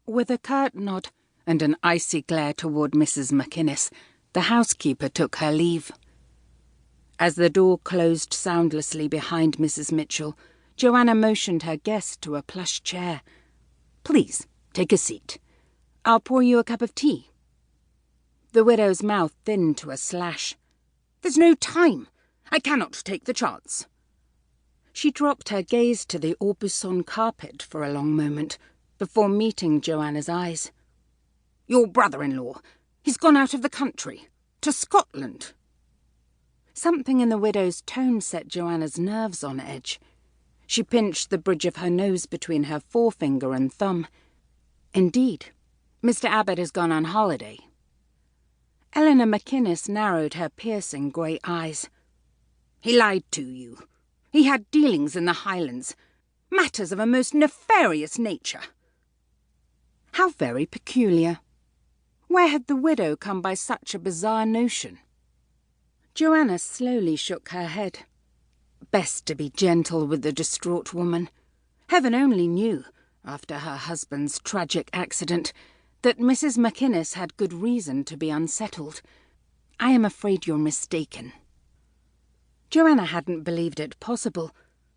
With a curt nod and an icy glare toward Mrs. McInnes, the housekeeper took her leave. As the door closed soundlessly behind Mrs. Mitchell, Johanna motioned her guest to a plush chair. "Please, take a seat. I'll pour you a cup of tea." The widow's mouth thinned to a slash. "There's no time. I cannot take the chance." She dropped her gaze to the Aubusson carpet for a long moment, before meeting Johanna's eyes. "Your brother-in-law, he's gone out of the country, to Scotland." Something in the widow's tone set Johanna's nerves on edge. She pinched the bridge of her nose between her forefinger and thumb. "Indeed, Mr. Abbott has gone on holiday." Eleanor McInnes narrowed her piercing grey eyes. "He lied to you. He had dealings in the Highlands, matters of a most nefarious nature." How very peculiar. Where had the widow come by such a bizarre notion? Johanna slowly shook her head. Best to be gentle with the distraught woman. Heaven only knew, after her husband's tragic accident, that Mrs. McInnes had good reason to be unsettled. "I am afraid you're mistaken." Johanna hadn't believed it possible,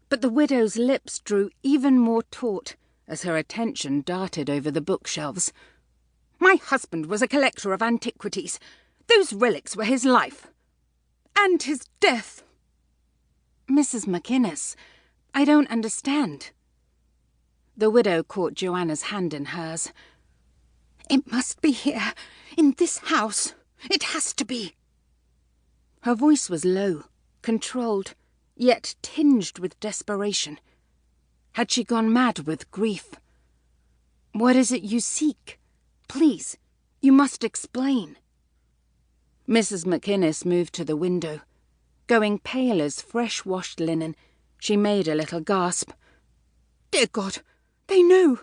but the widow's lips drew even more taut as her attention darted over the bookshelves. "My husband was a collector of antiquities. Those relics were his life. And his death." "Mrs. McInnes, I don't understand." The widow caught Johanna's hand in hers. "It must be here, in this house. It has to be." Her voice was low, controlled, yet tinged with desperation. Had she gone mad with grief? "What is it you seek? Please, you must explain." Mrs. McInnes moved to the window. Going pale as fresh-washed linen, she made a little gasp. "Dear God, they know!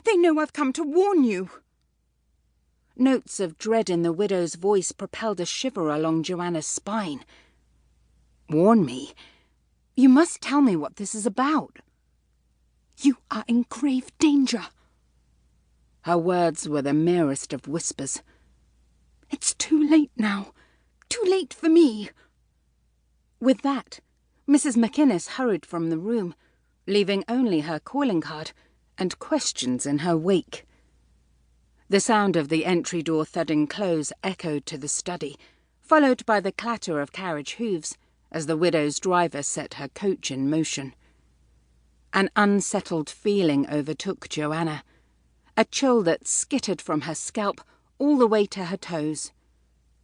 They know I've come to warn you!" Notes of dread in the widow's voice propelled a shiver along Johanna's spine. "Warn me? You must tell me what this is about." "You are in grave danger." Her words were the merest of whispers. "It's too late now. Too late for me." With that, Mrs. McInnes hurried from the room, leaving only her calling card and questions in her wake. The sound of the entry door thudding close echoed to the study, followed by the clatter of carriage hooves as the widow's driver set her coach in motion. An unsettled feeling overtook Johanna, a chill that skittered from her scalp all the way to her toes.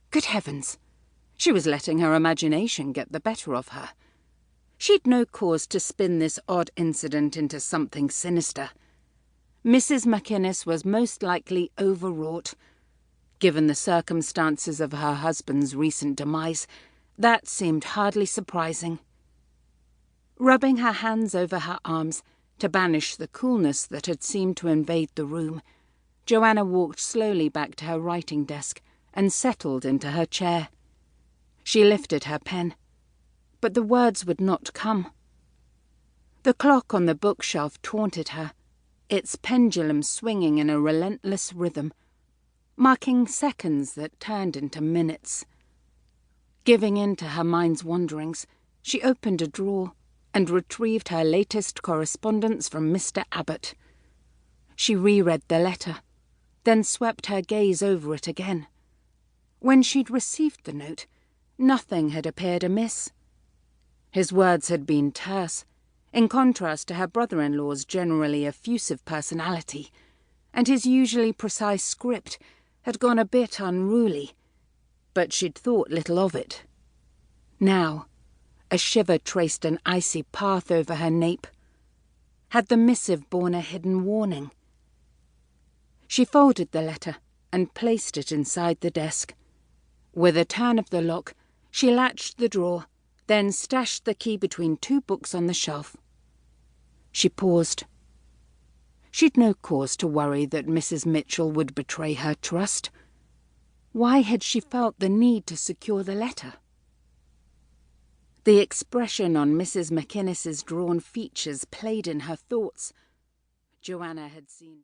Good heavens! She was letting her imagination get the better of her. She'd no cause to spin this odd incident into something sinister. Mrs. McInnes was most likely overwrought. Given the circumstances of her husband's recent demise, that seemed hardly surprising. Rubbing her hands over her arms to banish the coolness that had seemed to invade the room, Johanna walked slowly back to her writing desk and settled into her chair. She lifted her pen, but the words would not come. The clock on the bookshelf taunted her, its pendulum swinging in a relentless rhythm, marking seconds that turned into minutes. Giving in to her mind's wanderings, she opened a drawer and retrieved her latest correspondence from Mr. Abbott. She reread the letter, then swept her gaze over it again. When she'd received the note, nothing had appeared amiss. His words had been terse, in contrast to her brother-in-law's generally effusive personality, and his usually precise script had gone a bit unruly, but she'd thought little of it. Now, a shiver traced an icy path over her nape. Had the missive borne a hidden warning? She folded the letter and placed it inside the desk. With a turn of the lock, she latched the drawer, then stashed the key between two books on the shelf. She paused. She'd no cause to worry that Mrs. Mitchell would betray her trust. Why had she felt the need to secure the letter? The expression on Mrs. McInnes's drawn features played in her thoughts. Johanna had seen...